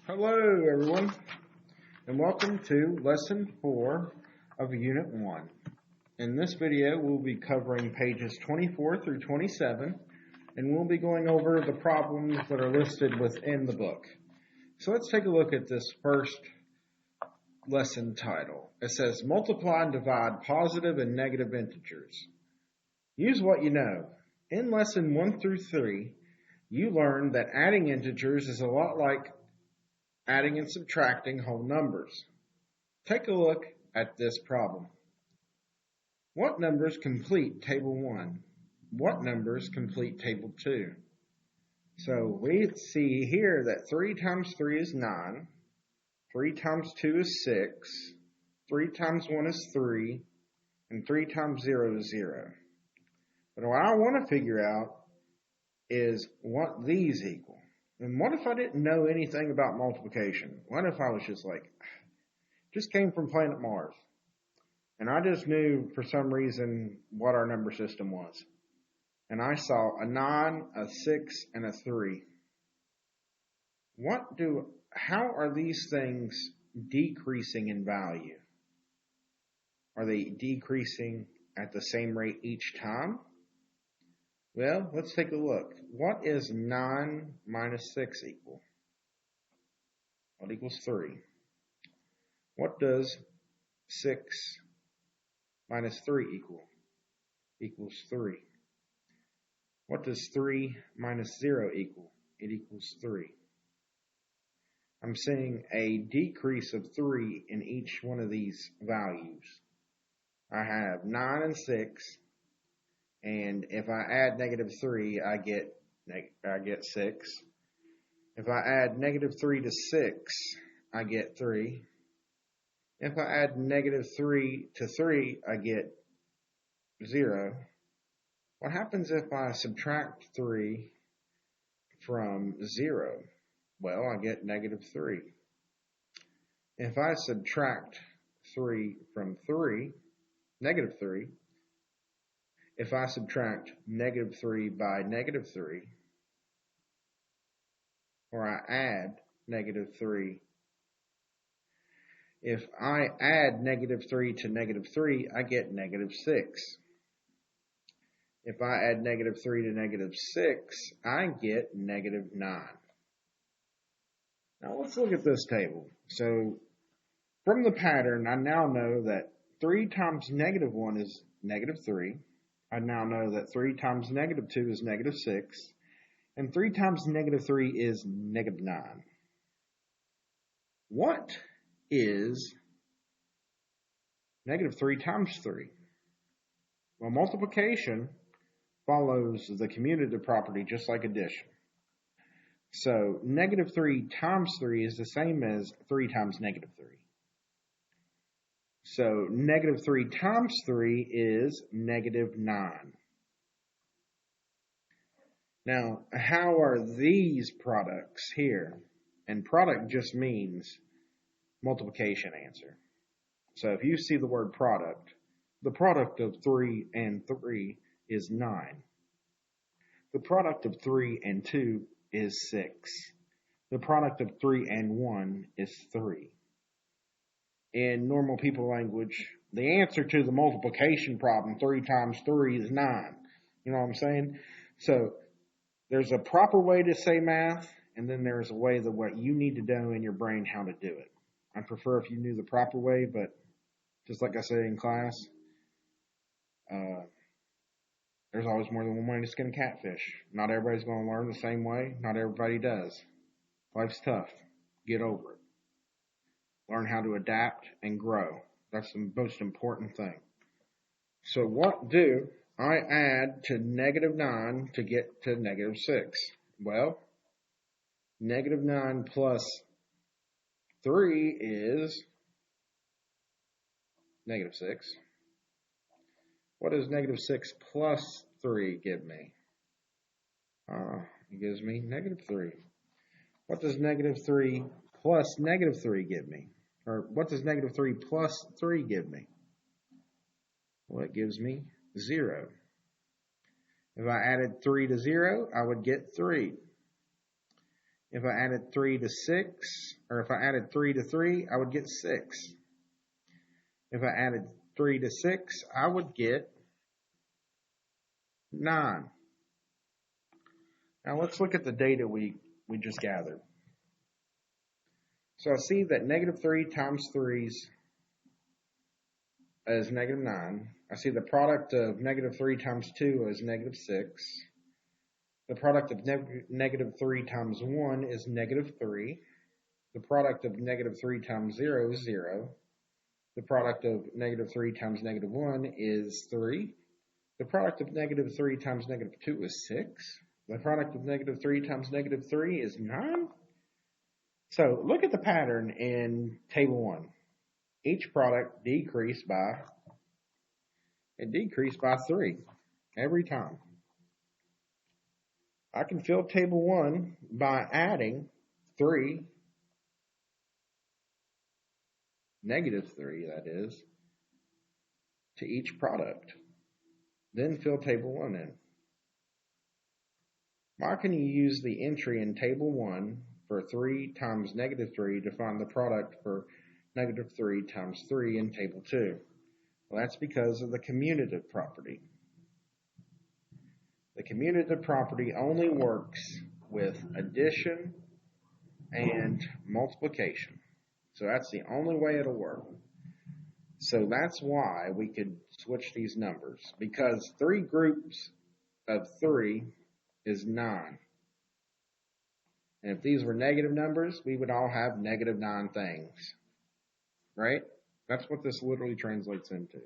Hello, everyone, and welcome to Lesson 4 of Unit 1. In this video, we'll be covering pages 24 through 27, and we'll be going over the problems that are listed within the book. So let's take a look at this first lesson title. It says, Multiply and divide positive and negative integers. Use what you know. In Lesson 1 through 3, you learned that adding integers is a lot like adding and subtracting whole numbers. Take a look at this problem. What numbers complete table 1? What numbers complete table 2? So we see here that 3 times 3 is 9, 3 times 2 is 6, 3 times 1 is 3, and 3 times 0 is 0. But what I want to figure out is what these equal. And what if I didn't know anything about multiplication? What if I was just came from planet Mars, and I just knew for some reason what our number system was. And I saw a 9, a 6, and a 3. How are these things decreasing in value? Are they decreasing at the same rate each time? Well, let's take a look. What is 9 minus 6 equal? What equals 3? What does 6 minus 3 equal? Equals 3. What does 3 minus 0 equal? It equals 3. I'm seeing a decrease of 3 in each one of these values. I have 9 and 6. And if I add negative 3, I get 6. If I add negative 3 to 6, I get 3. If I add negative 3 to 3, I get 0. What happens if I subtract 3 from 0? Well, I get negative 3. If I subtract 3 from 3, negative 3, if I subtract negative 3 by negative 3, or I add negative 3, if I add negative 3 to negative 3, I get negative 6. If I add negative 3 to negative 6, I get negative 9. Now let's look at this table. So from the pattern, I now know that 3 times negative 1 is negative 3. I now know that 3 times negative 2 is negative 6. And 3 times negative 3 is negative 9. What is negative 3 times 3? Well, multiplication follows the commutative property just like addition. So negative 3 times 3 is the same as 3 times negative 3. So negative 3 times 3 is negative 9. Now, how are these products here? And product just means multiplication answer. So if you see the word product, the product of 3 and 3 is 9. The product of 3 and 2 is 6. The product of 3 and 1 is 3. In normal people language, the answer to the multiplication problem, 3 times 3 is 9. You know what I'm saying? So there's a proper way to say math, and then there's a way that what you need to know in your brain how to do it. I prefer if you knew the proper way, but just like I say in class, there's always more than one way to skin a catfish. Not everybody's going to learn the same way. Not everybody does. Life's tough. Get over it. Learn how to adapt and grow. That's the most important thing. So what do I add to negative 9 to get to negative 6? Well, negative 9 plus 3 is negative 6. What does negative 6 plus 3 give me? It gives me negative 3. What does negative 3 plus negative 3 give me? Or what does negative 3 plus 3 give me? Well, it gives me 0. If I added 3 to 0, I would get 3. If I added 3 to 6, or if I added 3 to 3, I would get 6. If I added 3 to 6, I would get 9. Now let's look at the data we just gathered. So I see that negative 3 times 3 is negative 9. I see the product of negative 3 times 2 is negative 6. The product of negative 3 times 1 is negative 3. The product of negative 3 times 0 is 0. The product of negative 3 times negative 1 is 3. The product of negative 3 times negative 2 is 6. The product of negative 3 times negative 3 is 9. So look at the pattern in table 1. Each product decreased by 3 every time. I can fill table 1 by adding 3, negative 3 that is, to each product. Then fill table 1 in. Why can you use the entry in table 1 for 3 times negative 3 to find the product for negative 3 times 3 in table 2? Well, that's because of the commutative property. The commutative property only works with addition and multiplication. So that's the only way it'll work. So that's why we could switch these numbers, because 3 groups of 3 is 9. And if these were negative numbers, we would all have negative 9 things, right? That's what this literally translates into.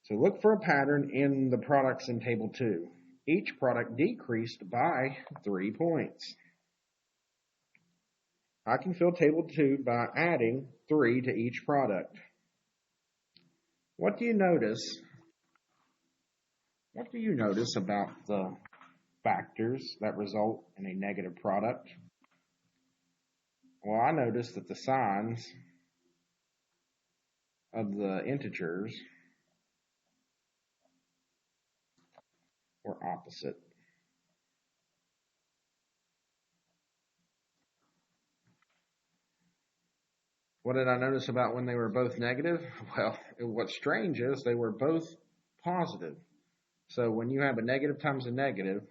So look for a pattern in the products in table 2. Each product decreased by 3 points. I can fill table 2 by adding 3 to each product. What do you notice? What do you notice about the factors that result in a negative product? Well, I noticed that the signs of the integers were opposite. What did I notice about when they were both negative? Well, what's strange is they were both positive. So when you have a negative times a negative,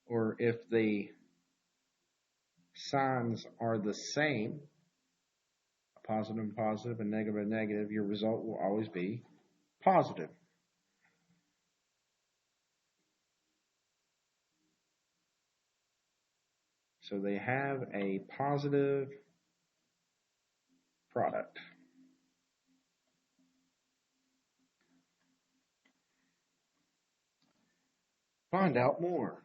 or if the signs are the same, a positive and positive, and negative, your result will always be positive. So they have a positive product. Find out more.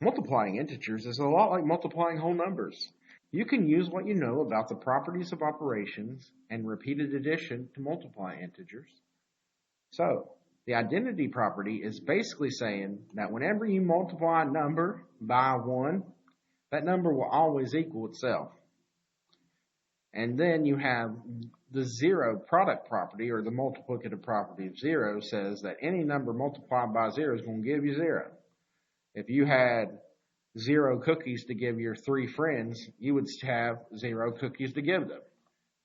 Multiplying integers is a lot like multiplying whole numbers. You can use what you know about the properties of operations and repeated addition to multiply integers. So, the identity property is basically saying that whenever you multiply a number by 1, that number will always equal itself. And then you have the 0 product property, or the multiplicative property of 0, says that any number multiplied by 0 is going to give you 0. If you had 0 cookies to give your 3 friends, you would have 0 cookies to give them,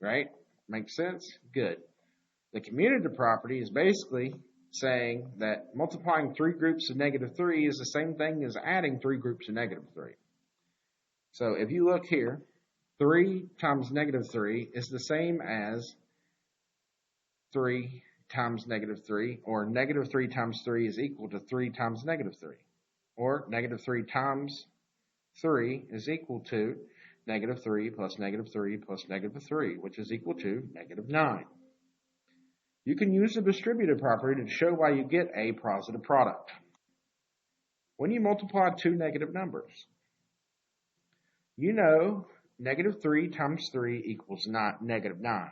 right? Makes sense? Good. The commutative property is basically saying that multiplying 3 groups of negative 3 is the same thing as adding 3 groups of negative 3. So if you look here, 3 times negative 3 is the same as 3 times negative 3, or negative 3 times 3 is equal to 3 times negative 3. Or negative 3 times 3 is equal to negative 3 plus negative 3 plus negative 3, which is equal to negative 9. You can use the distributive property to show why you get a positive product. When you multiply 2 negative numbers, you know negative 3 times 3 equals negative 9.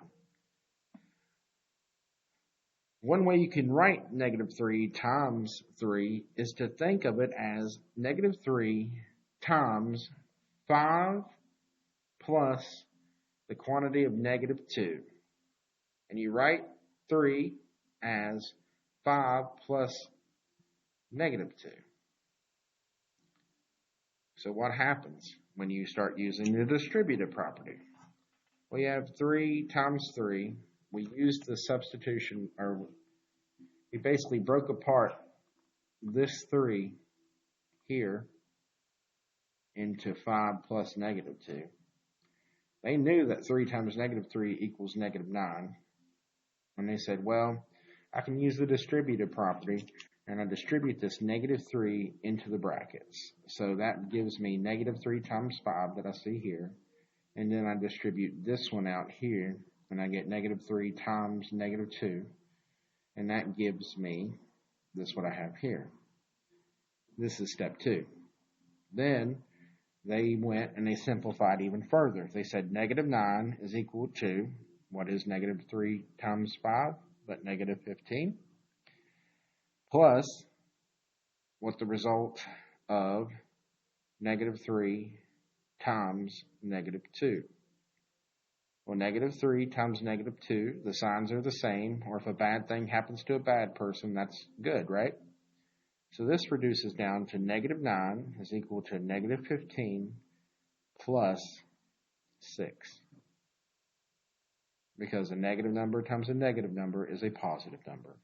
One way you can write negative 3 times 3 is to think of it as negative 3 times 5 plus the quantity of negative 2. And you write 3 as 5 plus negative 2. So what happens when you start using the distributive property? We have 3 times 3. We used the substitution, or we basically broke apart this 3 here into 5 plus negative 2. They knew that 3 times negative 3 equals negative 9. And they said, well, I can use the distributive property, and I distribute this negative 3 into the brackets. So that gives me negative 3 times 5 that I see here. And then I distribute this one out here, and I get negative 3 times negative 2. And that gives me this what I have here. This is step 2. Then they went and they simplified even further. They said negative 9 is equal to, what is negative 3 times 5? But negative 15. Plus, what the result of negative 3 times negative 2. Well, negative 3 times negative 2, the signs are the same, or if a bad thing happens to a bad person, that's good, right? So this reduces down to negative 9 is equal to negative 15 plus 6. Because a negative number times a negative number is a positive number.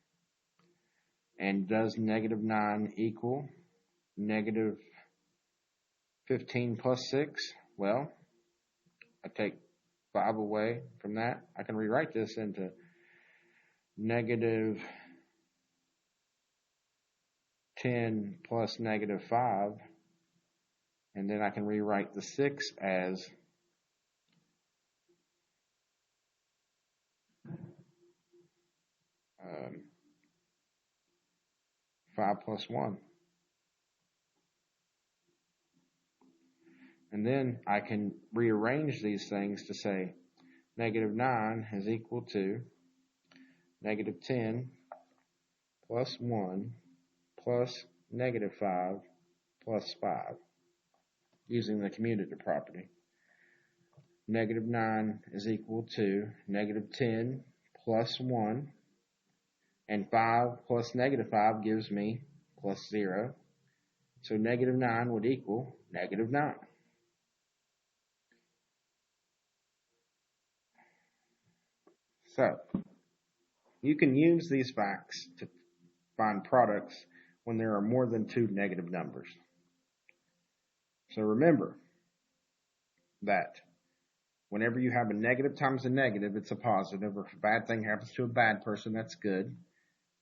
And does negative 9 equal negative 15 plus 6? Well, I take 5 away from that. I can rewrite this into negative 10 plus negative 5. And then I can rewrite the 6 as 5 plus 1. And then I can rearrange these things to say negative 9 is equal to negative 10 plus 1 plus negative 5 plus 5 using the commutative property. Negative 9 is equal to negative 10 plus 1, and 5 plus negative 5 gives me plus 0. So negative 9 would equal negative 9. So, you can use these facts to find products when there are more than 2 negative numbers. So remember that whenever you have a negative times a negative, it's a positive. Or if a bad thing happens to a bad person, that's good.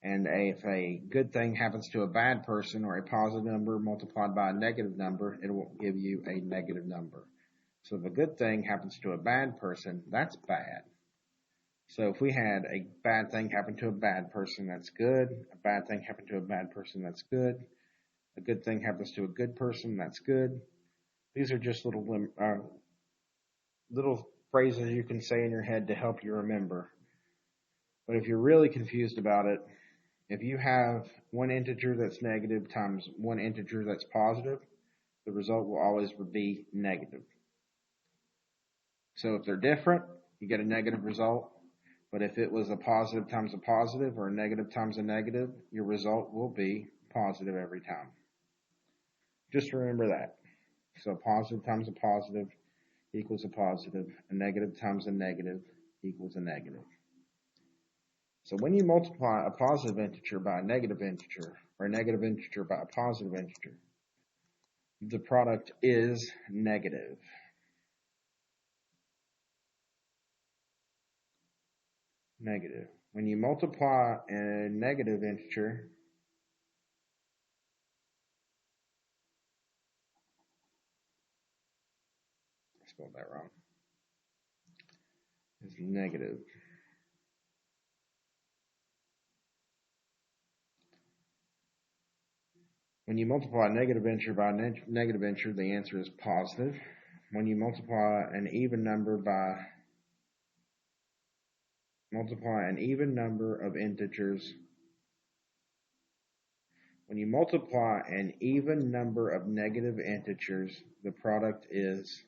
And if a good thing happens to a bad person, or a positive number multiplied by a negative number, it will give you a negative number. So if a good thing happens to a bad person, that's bad. So if we had a bad thing happen to a bad person, that's good. A bad thing happen to a bad person, that's good. A good thing happens to a good person, that's good. These are just little phrases you can say in your head to help you remember. But if you're really confused about it, if you have one integer that's negative times one integer that's positive, the result will always be negative. So if they're different, you get a negative result. But if it was a positive times a positive or a negative times a negative, your result will be positive every time. Just remember that. So positive times a positive equals a positive. A negative times a negative equals a negative. So when you multiply a positive integer by a negative integer, or a negative integer by a positive integer, the product is negative. Negative. When you multiply a negative integer I spelled that wrong. It's negative. When you multiply a negative integer by a negative integer, the answer is positive. When you multiply an even number of integers, when you multiply an even number of negative integers, the product is